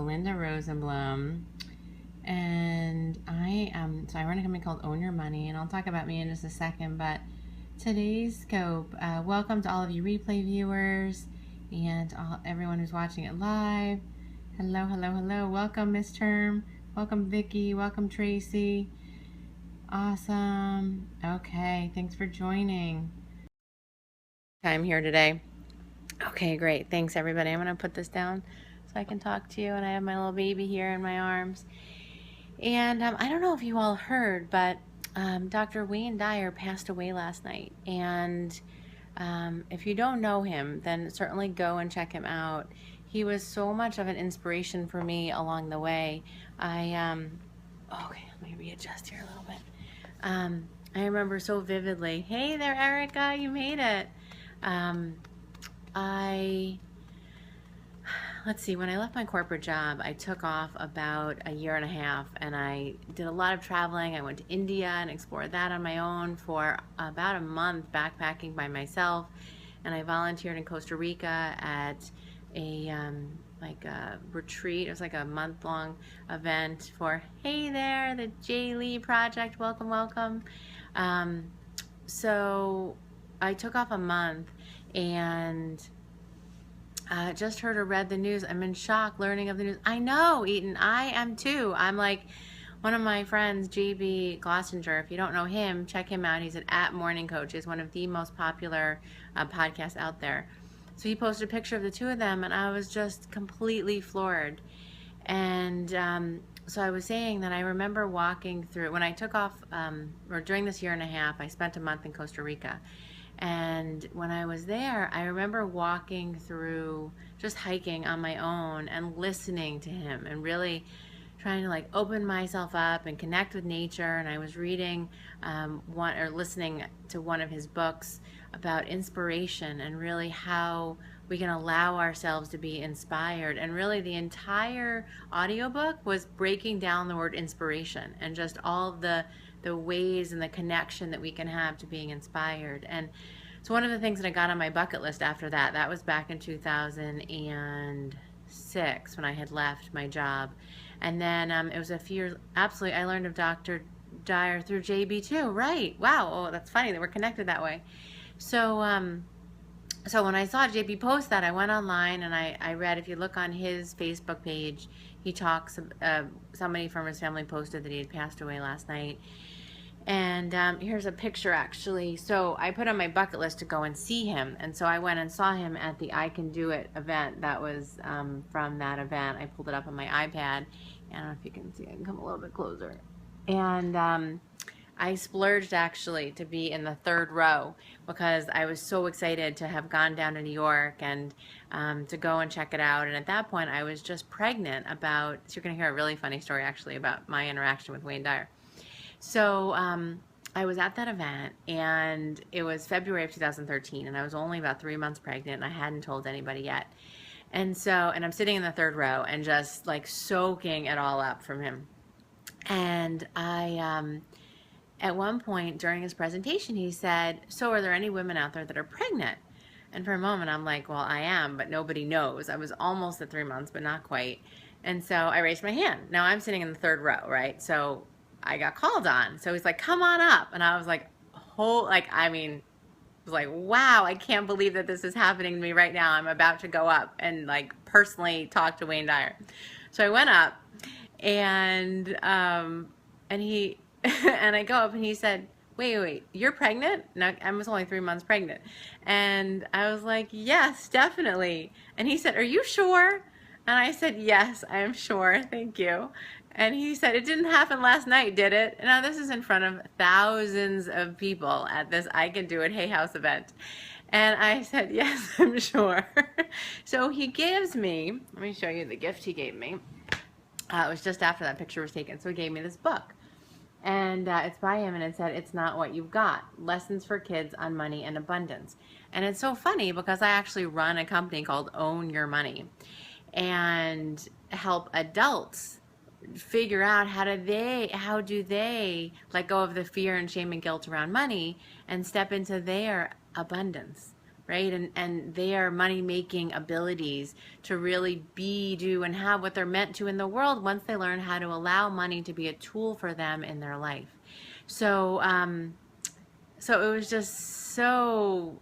Linda Rosenblum, and I run a company called Own Your Money, and I'll talk about me in just a second. But today's scope, welcome to all of you replay viewers and everyone who's watching it live. Hello, hello, hello. Welcome, Miss Term. Welcome, Vicky. Welcome, Tracy. Awesome. Okay, thanks for joining. I'm here today. Okay, great. Thanks, everybody. I'm going to put this down so I can talk to you, and I have my little baby here in my arms. And I don't know if you all heard, but Dr. Wayne Dyer passed away last night. And if you don't know him, then certainly go and check him out. He was so much of an inspiration for me along the way. Okay, let me readjust here a little bit. I remember so vividly. Hey there, Erica, you made it. Let's see, when I left my corporate job, I took off about a year and a half, and I did a lot of traveling. I went to India and explored that on my own for about a month, backpacking by myself, and I volunteered in Costa Rica at a retreat. It was like a month-long event for, hey there, the J. Lee Project, welcome, welcome. So I took off a month, and just heard or read the news. I'm in shock learning of the news. I know, Eaton, I am too. I'm like, one of my friends, JB Glossinger, if you don't know him, check him out. He's at Morning Coach. He's one of the most popular podcasts out there. So he posted a picture of the two of them, and I was just completely floored. And so I was saying that I remember walking through, when I took off, or during this year and a half, I spent a month in Costa Rica. And when I was there, I remember walking through, just hiking on my own and listening to him and really trying to like open myself up and connect with nature. And I was reading listening to one of his books about inspiration and really how we can allow ourselves to be inspired. And really the entire audiobook was breaking down the word inspiration and just all the ways and the connection that we can have to being inspired. And so one of the things that I got on my bucket list after that was back in 2006 when I had left my job. And then it was a few years, absolutely, I learned of Dr. Dyer through JB too, right? Wow, oh, that's funny that we're connected that way. So so when I saw JB post that, I went online and I read, if you look on his Facebook page, he talks, somebody from his family posted that he had passed away last night. And here's a picture actually. So I put on my bucket list to go and see him. And so I went and saw him at the I Can Do It event. That was from that event. I pulled it up on my iPad. I don't know if you can see, I can come a little bit closer. And I splurged actually to be in the third row because I was so excited to have gone down to New York and to go and check it out. And at that point I was just pregnant about, so you're going to hear a really funny story actually about my interaction with Wayne Dyer. So I was at that event, and it was February of 2013, and I was only about 3 months pregnant, and I hadn't told anybody yet. And I'm sitting in the third row and just like soaking it all up from him. And at one point during his presentation, he said, so are there any women out there that are pregnant? And for a moment, I'm like, well, I am, but nobody knows. I was almost at 3 months, but not quite. And so I raised my hand. Now I'm sitting in the third row, right? So I got called on. So he's like, come on up. And I was like, wow, I can't believe that this is happening to me right now. I'm about to go up and like personally talk to Wayne Dyer. So I went up and he, and I go up and he said, wait, you're pregnant? No, I was only 3 months pregnant. And I was like, yes, definitely. And he said, are you sure? And I said, yes, I am sure. Thank you. And he said, it didn't happen last night, did it? Now, this is in front of thousands of people at this I Can Do It Hay House event. And I said, yes, I'm sure. So he gives me, let me show you the gift he gave me. It was just after that picture was taken. So he gave me this book. And it's by him, and it said, It's Not What You've Got, Lessons for Kids on Money and Abundance. And it's so funny because I actually run a company called Own Your Money and help adults figure out how do they let go of the fear and shame and guilt around money and step into their abundance, right? And their money-making abilities to really be, do, and have what they're meant to in the world once they learn how to allow money to be a tool for them in their life. So, so it was just so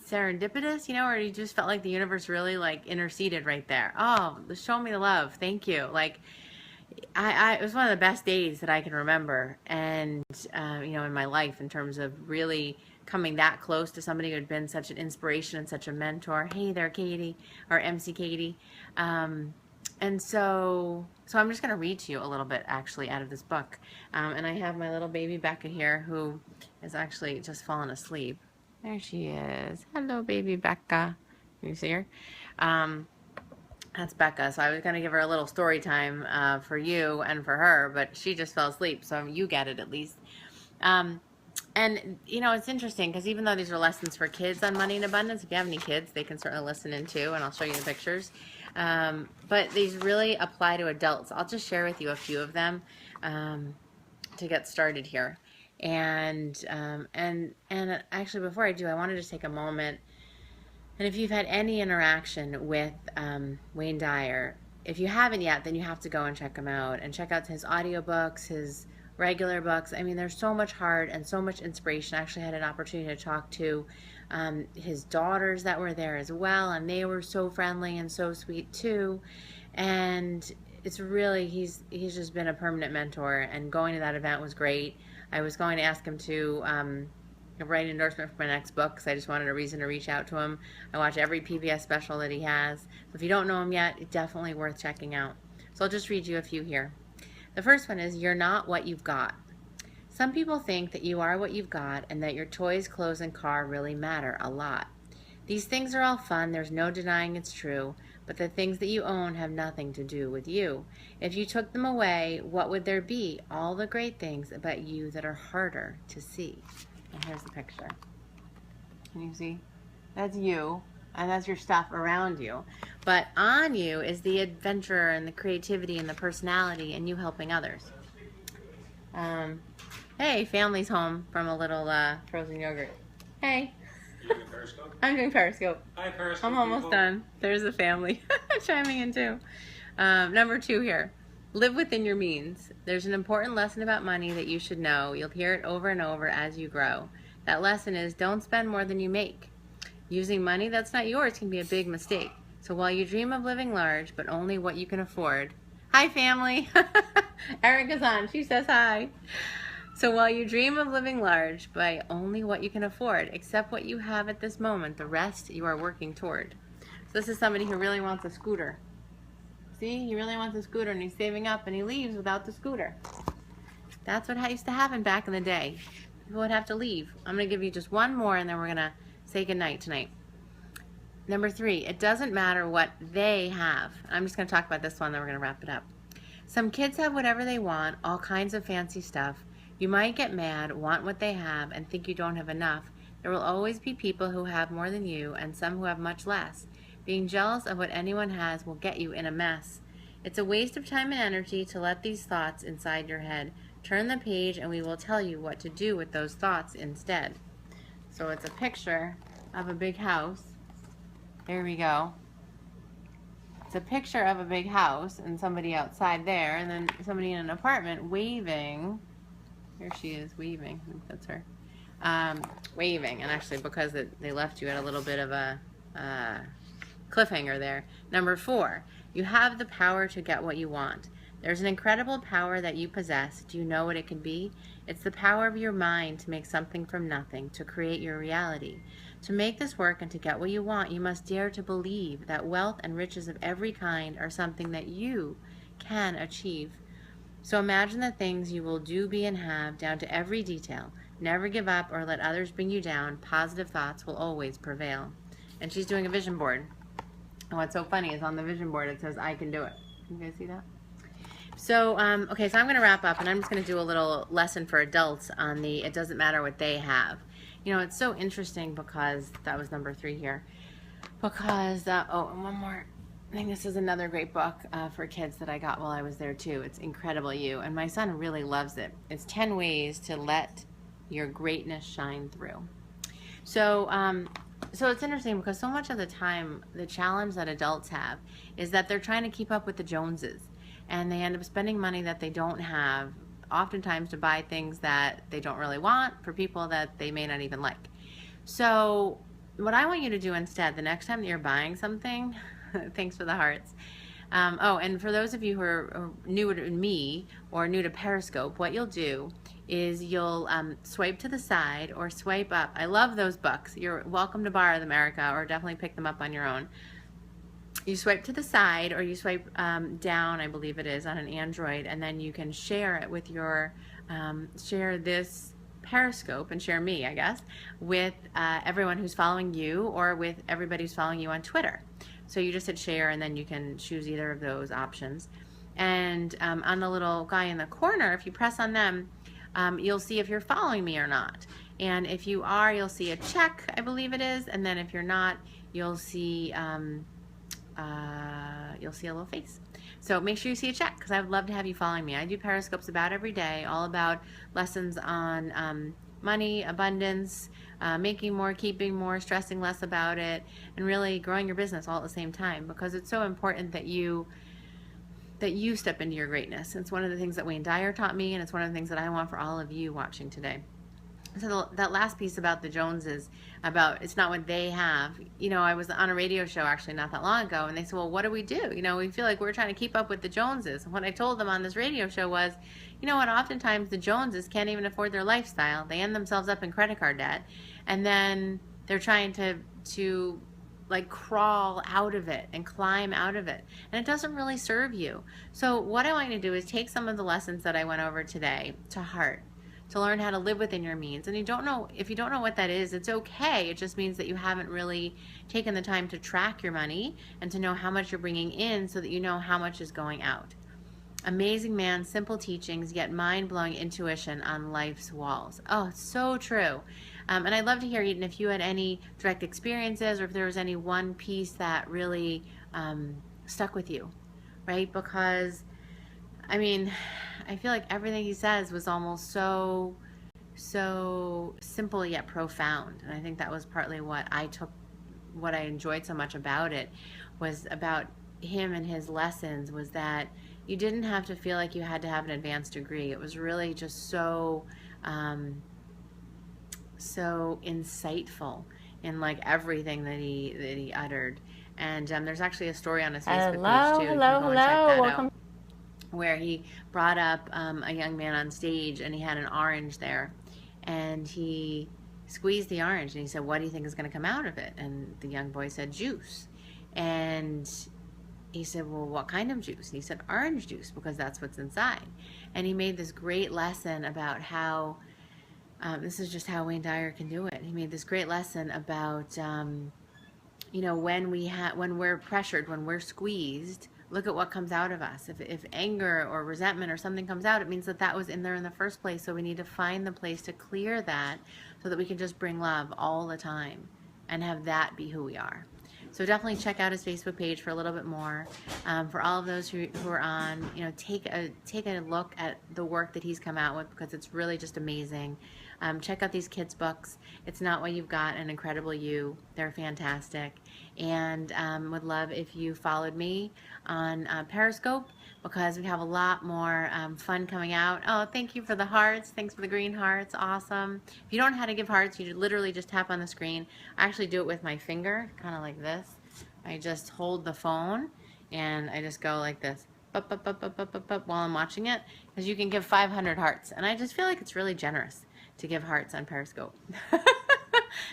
serendipitous, you know, or you just felt like the universe really like interceded right there. Oh, show me the love. Thank you. Like, it was one of the best days that I can remember, and you know, in my life, in terms of really coming that close to somebody who had been such an inspiration and such a mentor. Hey there, Katie, or MC Katie. And so I'm just going to read to you a little bit, actually, out of this book. And I have my little baby Becca here, who is actually just fallen asleep. There she is. Hello, baby Becca. Can you see her? That's Becca. So I was going to give her a little story time for you and for her, but she just fell asleep, so you get it at least. And, you know, it's interesting because even though these are lessons for kids on money and abundance, if you have any kids, they can certainly listen in too, and I'll show you the pictures. But these really apply to adults. I'll just share with you a few of them to get started here. And actually, before I do, I wanted to take a moment. And if you've had any interaction with Wayne Dyer, if you haven't yet, then you have to go and check him out and check out his audiobooks, his regular books. I mean, there's so much heart and so much inspiration. I actually had an opportunity to talk to his daughters that were there as well, and they were so friendly and so sweet too. And it's really, he's just been a permanent mentor, and going to that event was great. I was going to ask him to write an endorsement for my next book because I just wanted a reason to reach out to him. I watch every PBS special that he has. So if you don't know him yet, it's definitely worth checking out. So I'll just read you a few here. The first one is, you're not what you've got. Some people think that you are what you've got and that your toys, clothes, and car really matter a lot. These things are all fun, there's no denying it's true, but the things that you own have nothing to do with you. If you took them away, what would there be? All the great things about you that are harder to see. And here's the picture. Can you see? That's you, and that's your stuff around you. But on you is the adventure and the creativity and the personality and you helping others. Hey, family's home from a little frozen yogurt. Hey. You doing Periscope? I'm doing Periscope. Hi, Periscope. I'm almost done. There's the family chiming in too. Number 2 here. Live within your means. There's an important lesson about money that you should know. You'll hear it over and over as you grow. That lesson is, don't spend more than you make. Using money that's not yours can be a big mistake. So while you dream of living large, but only what you can afford. Hi, family. Erica's on. She says hi. So while you dream of living large, by only what you can afford, accept what you have at this moment. The rest you are working toward. So this is somebody who really wants a scooter. See, he really wants a scooter, and he's saving up, and he leaves without the scooter. That's what used to happen back in the day. People would have to leave. I'm going to give you just one more, and then we're going to say goodnight tonight. Number 3, it doesn't matter what they have. I'm just going to talk about this one, then we're going to wrap it up. Some kids have whatever they want, all kinds of fancy stuff. You might get mad, want what they have, and think you don't have enough. There will always be people who have more than you, and some who have much less. Being jealous of what anyone has will get you in a mess. It's a waste of time and energy to let these thoughts inside your head. Turn the page and we will tell you what to do with those thoughts instead. So it's a picture of a big house. There we go. It's a picture of a big house and somebody outside there, and then somebody in an apartment waving. Here she is waving. I think that's her. Waving. And actually, because they left you at a little bit of a cliffhanger there. Number 4, you have the power to get what you want. There's an incredible power that you possess. Do you know what it can be? It's the power of your mind to make something from nothing, to create your reality. To make this work and to get what you want, you must dare to believe that wealth and riches of every kind are something that you can achieve. So imagine the things you will do, be, and have down to every detail. Never give up or let others bring you down. Positive thoughts will always prevail. And she's doing a vision board. And what's so funny is on the vision board it says, I can do it. Can you guys see that? So, okay, so I'm going to wrap up, and I'm just going to do a little lesson for adults on the it doesn't matter what they have. You know, it's so interesting because, that was number 3 here, because, oh, and one more. I think this is another great book for kids that I got while I was there too. It's Incredible You, and my son really loves it. It's 10 ways to let your greatness shine through. So, So it's interesting because so much of the time, the challenge that adults have is that they're trying to keep up with the Joneses, and they end up spending money that they don't have, oftentimes to buy things that they don't really want for people that they may not even like. So what I want you to do instead, the next time that you're buying something, thanks for the hearts. Oh, and for those of you who are new to me or new to Periscope, what you'll do is you'll swipe to the side or swipe up. I love those books. You're welcome to borrow them, Erica, or definitely pick them up on your own. You swipe to the side or you swipe down, I believe it is, on an Android, and then you can share it with your, share this Periscope and share me, I guess, with everyone who's following you or with everybody who's following you on Twitter. So you just hit share and then you can choose either of those options. And on the little guy in the corner, if you press on them, you'll see if you're following me or not. And if you are, you'll see a check, I believe it is. And then if you're not, you'll see a little face. So make sure you see a check, because I would love to have you following me. I do Periscopes about every day, all about lessons on money, abundance, making more, keeping more, stressing less about it, and really growing your business all at the same time, because it's so important that you step into your greatness. It's one of the things that Wayne Dyer taught me, and it's one of the things that I want for all of you watching today. So that last piece about the Joneses, about it's not what they have. You know, I was on a radio show actually not that long ago, and they said, well, what do? You know, we feel like we're trying to keep up with the Joneses. And what I told them on this radio show was, you know what, oftentimes the Joneses can't even afford their lifestyle. They end themselves up in credit card debt, and then they're trying to like crawl out of it and climb out of it, and it doesn't really serve you. So what I want you to do is take some of the lessons that I went over today to heart, to learn how to live within your means. And if you don't know what that is, it's okay. It just means that you haven't really taken the time to track your money and to know how much you're bringing in, so that you know how much is going out. Amazing man, simple teachings, yet mind-blowing intuition on life's walls. Oh, it's so true. And I'd love to hear, Eden, if you had any direct experiences, or if there was any one piece that really stuck with you, right? Because, I mean, I feel like everything he says was almost so simple yet profound. And I think that was partly what I enjoyed so much about it, was about him and his lessons, was that you didn't have to feel like you had to have an advanced degree. It was really just so insightful in like everything that he uttered. And there's actually a story on his Facebook page too. Hello, welcome. Where he brought up a young man on stage, and he had an orange there, and he squeezed the orange, and he said, what do you think is going to come out of it? And the young boy said, juice. And he said, well, what kind of juice? And he said, orange juice, because that's what's inside. And he made this great lesson about how this is just how Wayne Dyer can do it. He made this great lesson about you know, when we're pressured, when we're squeezed, look at what comes out of us. If anger or resentment or something comes out, it means that was in there in the first place. So we need to find the place to clear that, so that we can just bring love all the time and have that be who we are. So definitely check out his Facebook page for a little bit more. For all of those who are on, you know, take a look at the work that he's come out with, because it's really just amazing. Check out these kids' books. It's Not What You've Got, An Incredible You. They're fantastic. And would love if you followed me on Periscope, because we have a lot more fun coming out. Oh, thank you for the hearts. Thanks for the green hearts. Awesome. If you don't know how to give hearts, you literally just tap on the screen. I actually do it with my finger, kind of like this. I just hold the phone and I just go like this, up, up, up, up, up, up, up, while I'm watching it, because you can give 500 hearts. And I just feel like it's really generous to give hearts on Periscope.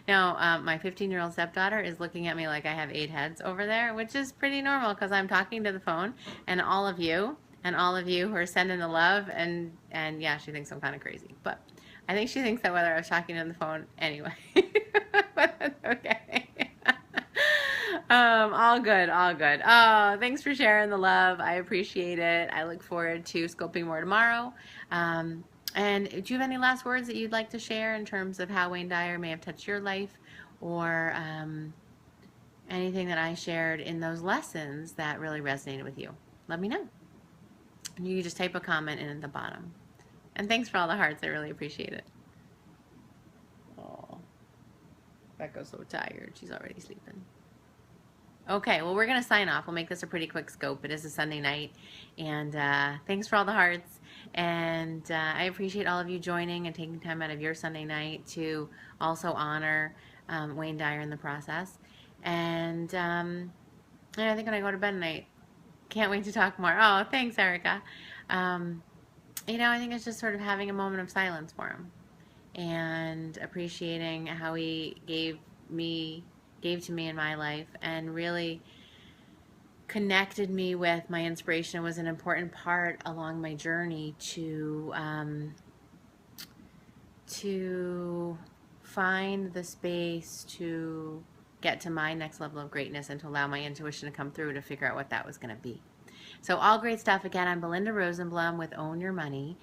Now, my 15-year-old stepdaughter is looking at me like I have 8 heads over there, which is pretty normal, because I'm talking to the phone, and all of you who are sending the love, and yeah, she thinks I'm kind of crazy, but I think she thinks that whether I was talking to the phone anyway. But that's okay. All good, all good. Oh, thanks for sharing the love. I appreciate it. I look forward to scoping more tomorrow. And do you have any last words that you'd like to share in terms of how Wayne Dyer may have touched your life, or anything that I shared in those lessons that really resonated with you? Let me know. And you can just type a comment in at the bottom. And thanks for all the hearts. I really appreciate it. Oh. Becca's so tired. She's already sleeping. Okay, well, we're going to sign off. We'll make this a pretty quick scope. It is a Sunday night. And thanks for all the hearts. And I appreciate all of you joining and taking time out of your Sunday night to also honor Wayne Dyer in the process. And I think when I go to bed tonight, can't wait to talk more. Oh, thanks, Erica. You know, I think it's just sort of having a moment of silence for him and appreciating how he gave to me in my life and really connected me with my inspiration. It was an important part along my journey to find the space to get to my next level of greatness and to allow my intuition to come through to figure out what that was going to be. So all great stuff. Again, I'm Belinda Rosenblum with Own Your Money.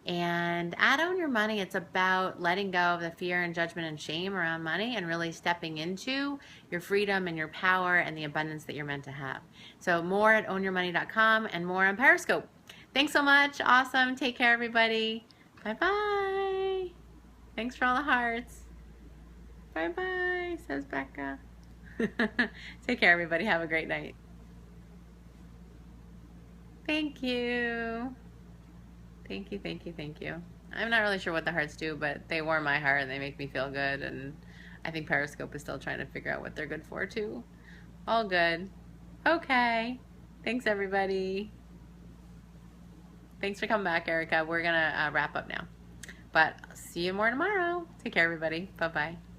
And at Own Your Money, it's about letting go of the fear and judgment and shame around money and really stepping into your freedom and your power and the abundance that you're meant to have. So more at ownyourmoney.com and more on Periscope. Thanks so much. Awesome. Take care, everybody. Bye-bye. Thanks for all the hearts. Bye-bye, says Becca. Take care, everybody. Have a great night. Thank you. Thank you, thank you, thank you. I'm not really sure what the hearts do, but they warm my heart and they make me feel good. And I think Periscope is still trying to figure out what they're good for, too. All good. Okay. Thanks, everybody. Thanks for coming back, Erica. We're going to wrap up now. But I'll see you more tomorrow. Take care, everybody. Bye-bye.